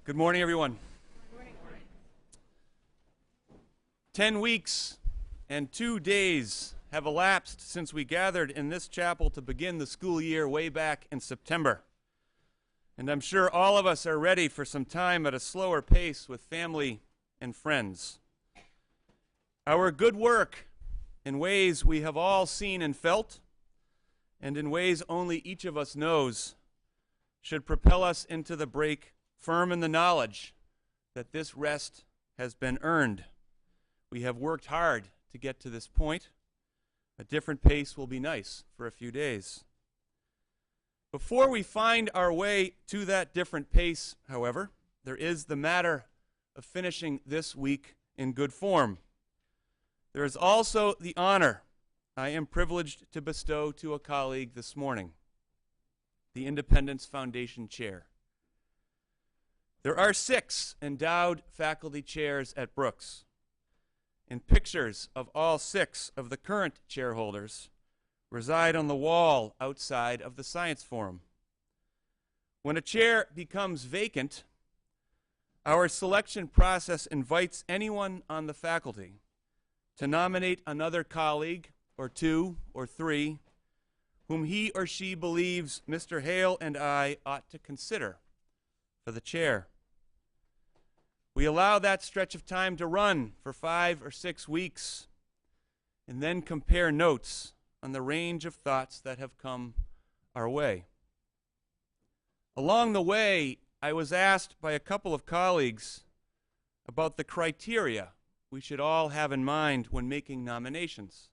Good morning, everyone. 10 weeks and 2 days have elapsed since we gathered in this chapel to begin the school year way back in September. And I'm sure all of us are ready for some time at a slower pace with family and friends. Our good work, in ways we have all seen and felt, and in ways only each of us knows, should propel us into the break firm in the knowledge that this rest has been earned. We have worked hard to get to this point. A different pace will be nice for a few days. Before we find our way to that different pace, however, there is the matter of finishing this week in good form. There is also the honor I am privileged to bestow to a colleague this morning, the Independence Foundation Chair. There are 6 endowed faculty chairs at Brooks, and pictures of all 6 of the current chairholders reside on the wall outside of the Science Forum. When a chair becomes vacant, our selection process invites anyone on the faculty to nominate another colleague, or 2 or 3, whom he or she believes Mr. Hale and I ought to consider for the chair. We allow that stretch of time to run for 5 or 6 weeks and then compare notes on the range of thoughts that have come our way. Along the way, I was asked by a couple of colleagues about the criteria we should all have in mind when making nominations.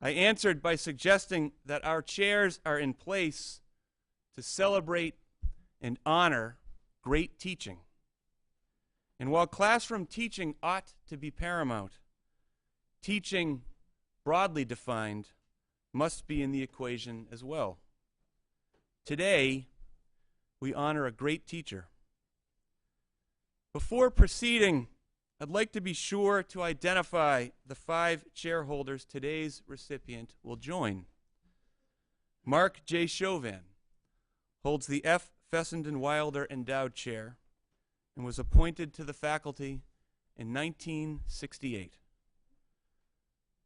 I answered by suggesting that our chairs are in place to celebrate and honor great teaching. And while classroom teaching ought to be paramount, teaching, broadly defined, must be in the equation as well. Today, we honor a great teacher. Before proceeding, I'd like to be sure to identify the 5 chairholders today's recipient will join. Mark J. Chauvin holds the F. Fessenden Wilder Endowed Chair and was appointed to the faculty in 1968.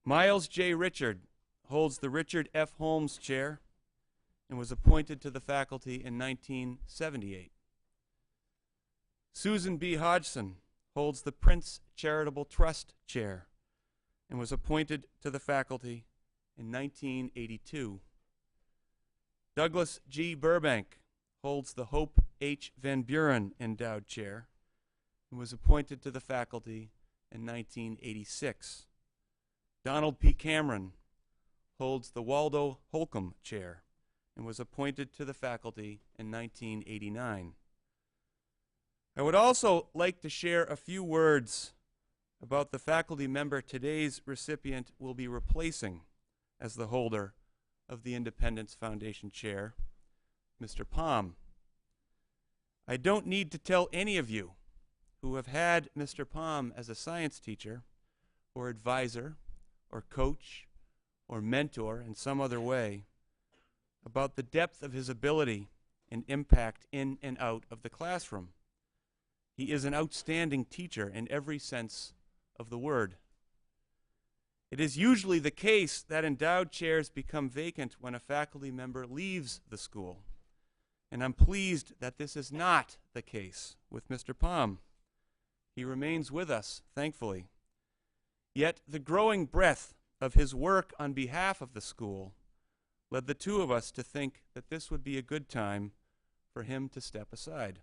Miles J. Richard holds the Richard F. Holmes Chair and was appointed to the faculty in 1978. Susan B. Hodgson holds the Prince Charitable Trust Chair and was appointed to the faculty in 1982. Douglas G. Burbank holds the Hope H. Van Buren Endowed Chair and was appointed to the faculty in 1986. Donald P. Cameron holds the Waldo Holcomb Chair and was appointed to the faculty in 1989. I would also like to share a few words about the faculty member today's recipient will be replacing as the holder of the Independence Foundation Chair, Mr. Palm. I don't need to tell any of you who have had Mr. Palm as a science teacher or advisor or coach or mentor in some other way about the depth of his ability and impact in and out of the classroom. He is an outstanding teacher in every sense of the word. It is usually the case that endowed chairs become vacant when a faculty member leaves the school, and I'm pleased that this is not the case with Mr. Palm. He remains with us, thankfully. Yet the growing breadth of his work on behalf of the school led the 2 of us to think that this would be a good time for him to step aside.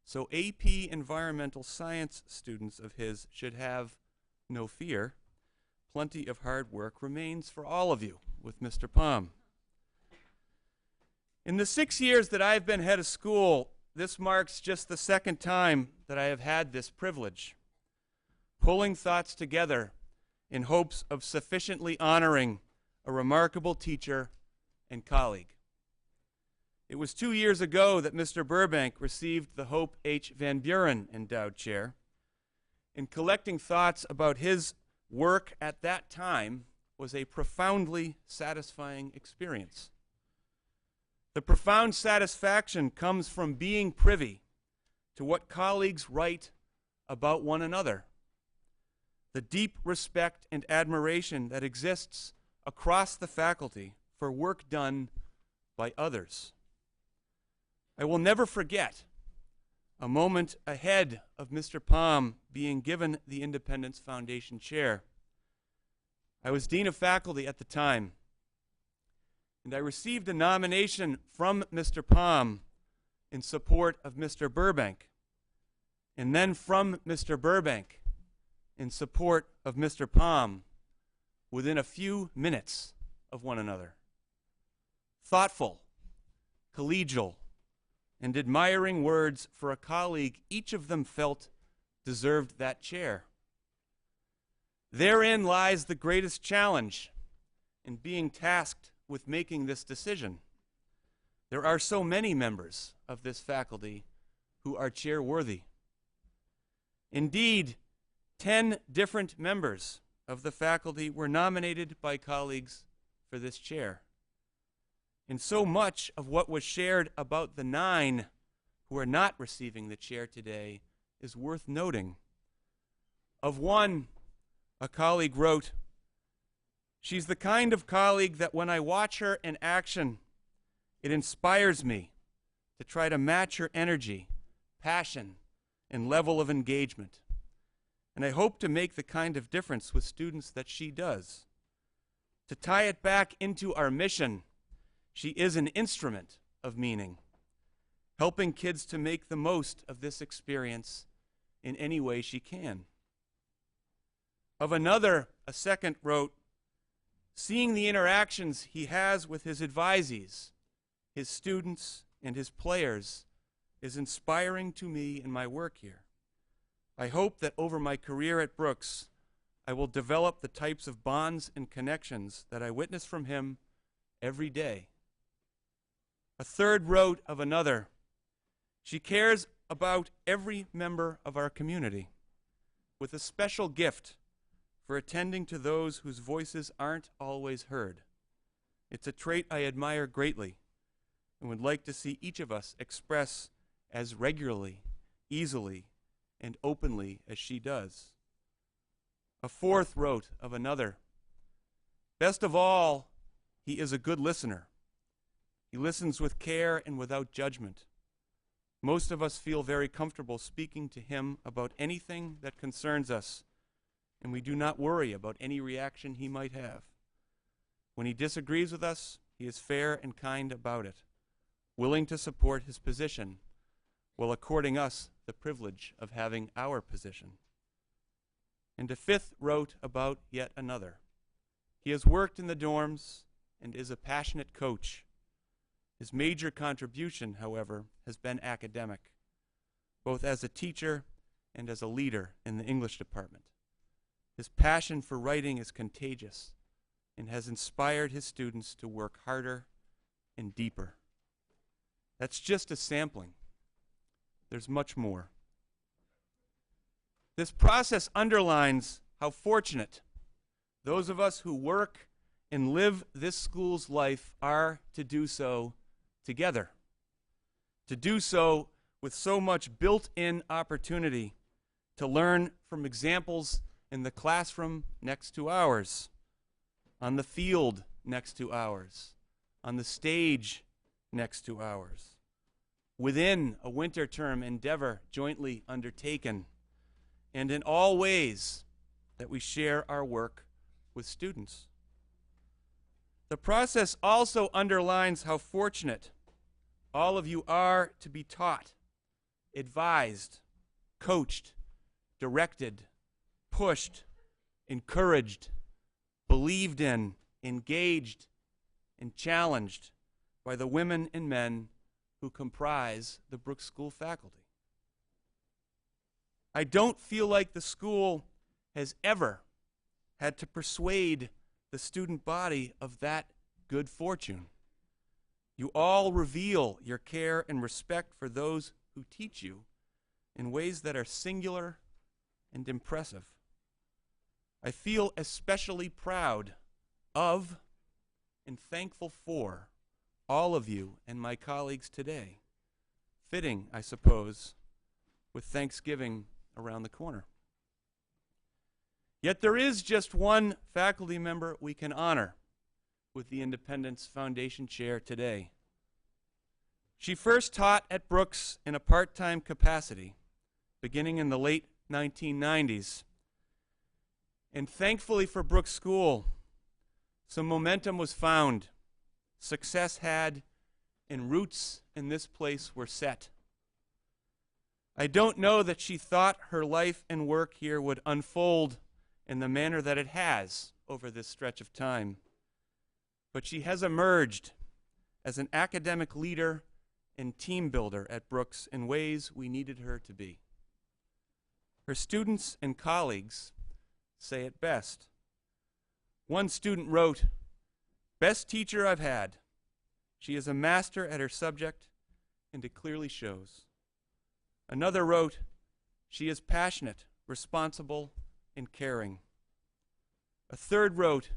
So AP Environmental Science students of his should have no fear. Plenty of hard work remains for all of you with Mr. Palm. In the 6 years that I've been head of school, this marks just the 2nd time that I have had this privilege, pulling thoughts together in hopes of sufficiently honoring a remarkable teacher and colleague. It was 2 years ago that Mr. Burbank received the Hope H. Van Buren Endowed Chair. In collecting thoughts about his work at that time was a profoundly satisfying experience. The profound satisfaction comes from being privy to what colleagues write about one another, the deep respect and admiration that exists across the faculty for work done by others. I will never forget a moment ahead of Mr. Palm being given the Independence Foundation chair. I was Dean of Faculty at the time, and I received a nomination from Mr. Palm in support of Mr. Burbank, and then from Mr. Burbank in support of Mr. Palm within a few minutes of one another. Thoughtful, collegial, and admiring words for a colleague each of them felt deserved that chair. Therein lies the greatest challenge in being tasked with making this decision. There are so many members of this faculty who are chair-worthy. Indeed, 10 different members of the faculty were nominated by colleagues for this chair. And so much of what was shared about the 9 who are not receiving the chair today is worth noting. Of one, a colleague wrote, "She's the kind of colleague that when I watch her in action, it inspires me to try to match her energy, passion, and level of engagement. And I hope to make the kind of difference with students that she does. To tie it back into our mission, she is an instrument of meaning, helping kids to make the most of this experience in any way she can." Of another, a second wrote, "Seeing the interactions he has with his advisees, his students, and his players is inspiring to me in my work here. I hope that over my career at Brooks, I will develop the types of bonds and connections that I witness from him every day." A third wrote of another, "She cares about every member of our community, with a special gift for attending to those whose voices aren't always heard. It's a trait I admire greatly and would like to see each of us express as regularly, easily, and openly as she does." A fourth wrote of another, "Best of all, he is a good listener. He listens with care and without judgment. Most of us feel very comfortable speaking to him about anything that concerns us, and we do not worry about any reaction he might have. When he disagrees with us, he is fair and kind about it, willing to support his position, while according us the privilege of having our position." And a fifth wrote about yet another, "He has worked in the dorms and is a passionate coach. His major contribution, however, has been academic, both as a teacher and as a leader in the English department. His passion for writing is contagious and has inspired his students to work harder and deeper." That's just a sampling. There's much more. This process underlines how fortunate those of us who work and live this school's life are to do so together, to do so with so much built-in opportunity to learn from examples in the classroom next to ours, on the field next to ours, on the stage next to ours, within a winter term endeavor jointly undertaken, and in all ways that we share our work with students. The process also underlines how fortunate all of you are to be taught, advised, coached, directed, pushed, encouraged, believed in, engaged, and challenged by the women and men who comprise the Brooks School faculty. I don't feel like the school has ever had to persuade the student body of that good fortune. You all reveal your care and respect for those who teach you in ways that are singular and impressive. I feel especially proud of and thankful for all of you and my colleagues today. Fitting, I suppose, with Thanksgiving around the corner. Yet there is just one faculty member we can honor with the Independence Foundation Chair today. She first taught at Brooks in a part-time capacity, beginning in the late 1990s. And thankfully for Brooks School, some momentum was found, success had, and roots in this place were set. I don't know that she thought her life and work here would unfold in the manner that it has over this stretch of time, but she has emerged as an academic leader and team builder at Brooks in ways we needed her to be. Her students and colleagues say it best. One student wrote, "Best teacher I've had. She is a master at her subject, and it clearly shows." Another wrote, "She is passionate, responsible, and caring." A third wrote,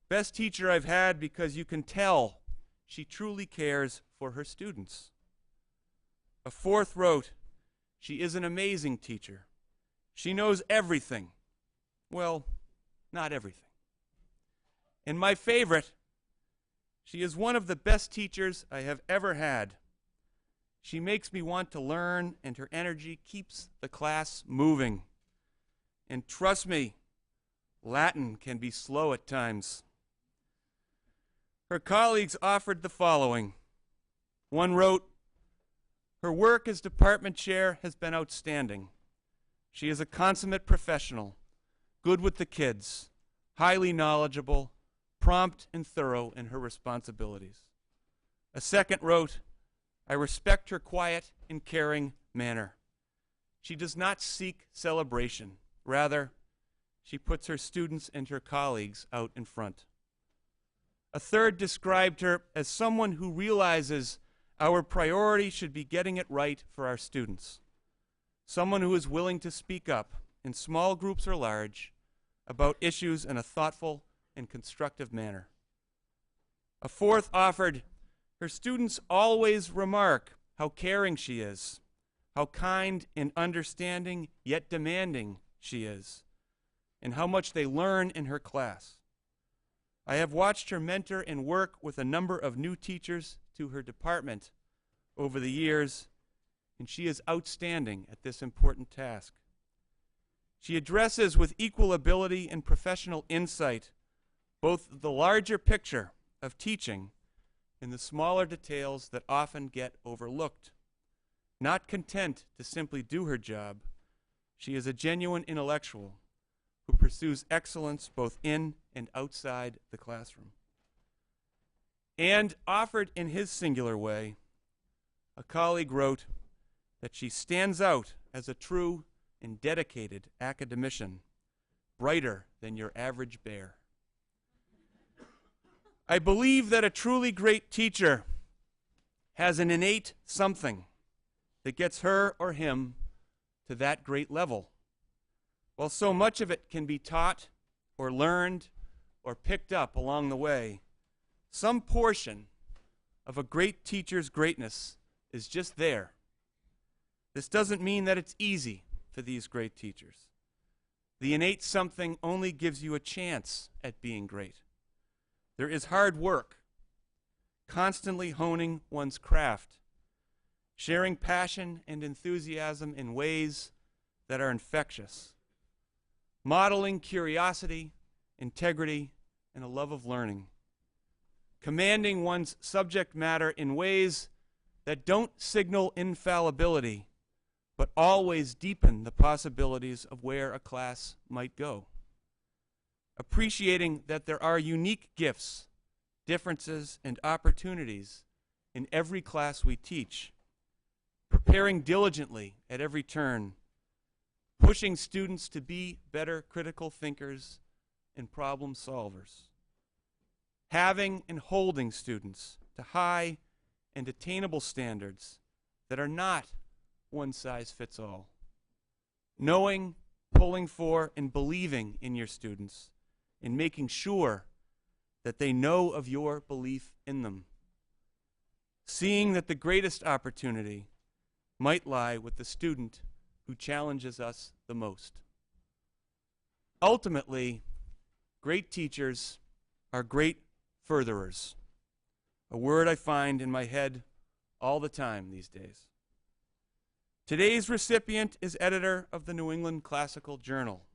"Best teacher I've had because you can tell she truly cares for her students." A fourth wrote, "She is an amazing teacher. She knows everything." Well, not everything. And my favorite, "She is one of the best teachers I have ever had. She makes me want to learn, and her energy keeps the class moving. And trust me, Latin can be slow at times." Her colleagues offered the following. One wrote, "Her work as department chair has been outstanding. She is a consummate professional, good with the kids, highly knowledgeable, prompt and thorough in her responsibilities." A second wrote, "I respect her quiet and caring manner. She does not seek celebration. Rather, she puts her students and her colleagues out in front." A third described her as someone who realizes our priority should be getting it right for our students. Someone who is willing to speak up, in small groups or large, about issues in a thoughtful and constructive manner. A fourth offered, "Her students always remark how caring she is, how kind and understanding yet demanding she is, and how much they learn in her class. I have watched her mentor and work with a number of new teachers to her department over the years, and she is outstanding at this important task. She addresses with equal ability and professional insight both the larger picture of teaching and the smaller details that often get overlooked. Not content to simply do her job, she is a genuine intellectual who pursues excellence both in and outside the classroom." And offered in his singular way, a colleague wrote that she stands out as a true and dedicated academician, brighter than your average bear. I believe that a truly great teacher has an innate something that gets her or him to that great level. While so much of it can be taught or learned or picked up along the way, some portion of a great teacher's greatness is just there. This doesn't mean that it's easy for these great teachers. The innate something only gives you a chance at being great. There is hard work, constantly honing one's craft, sharing passion and enthusiasm in ways that are infectious, modeling curiosity, integrity, and a love of learning, commanding one's subject matter in ways that don't signal infallibility, but always deepen the possibilities of where a class might go. Appreciating that there are unique gifts, differences, and opportunities in every class we teach. Preparing diligently at every turn. Pushing students to be better critical thinkers and problem solvers. Having and holding students to high and attainable standards that are not one size fits all. Knowing, pulling for, and believing in your students, and making sure that they know of your belief in them. Seeing that the greatest opportunity might lie with the student who challenges us the most. Ultimately, great teachers are great furtherers, a word I find in my head all the time these days. Today's recipient is editor of the New England Classical Journal.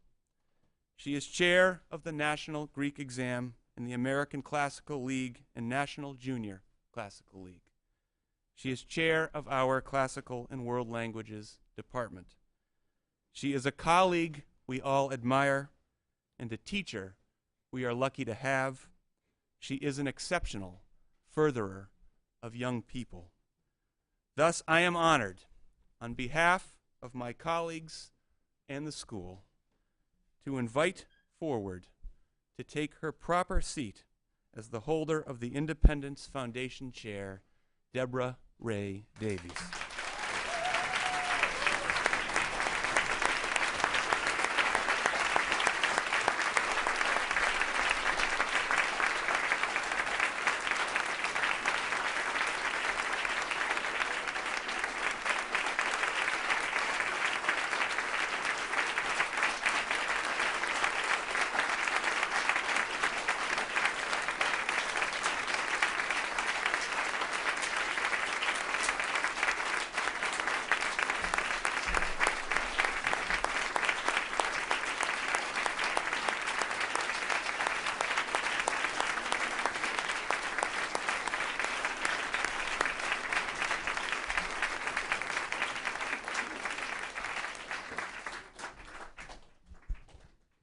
She is chair of the National Greek Exam in the American Classical League and National Junior Classical League. She is chair of our Classical and World Languages Department. She is a colleague we all admire and a teacher we are lucky to have. She is an exceptional furtherer of young people. Thus, I am honored, on behalf of my colleagues and the school, to invite forward to take her proper seat as the holder of the Independence Foundation Chair, Deborah Ray Davies.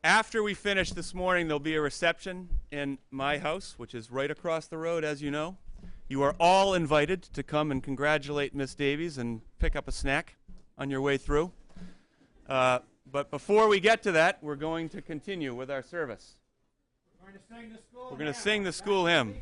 After we finish this morning, there'll be a reception in my house, which is right across the road, as you know. You are all invited to come and congratulate Miss Davies and pick up a snack on your way through. But before we get to that, we're going to continue with our service. We're going to sing the school hymn.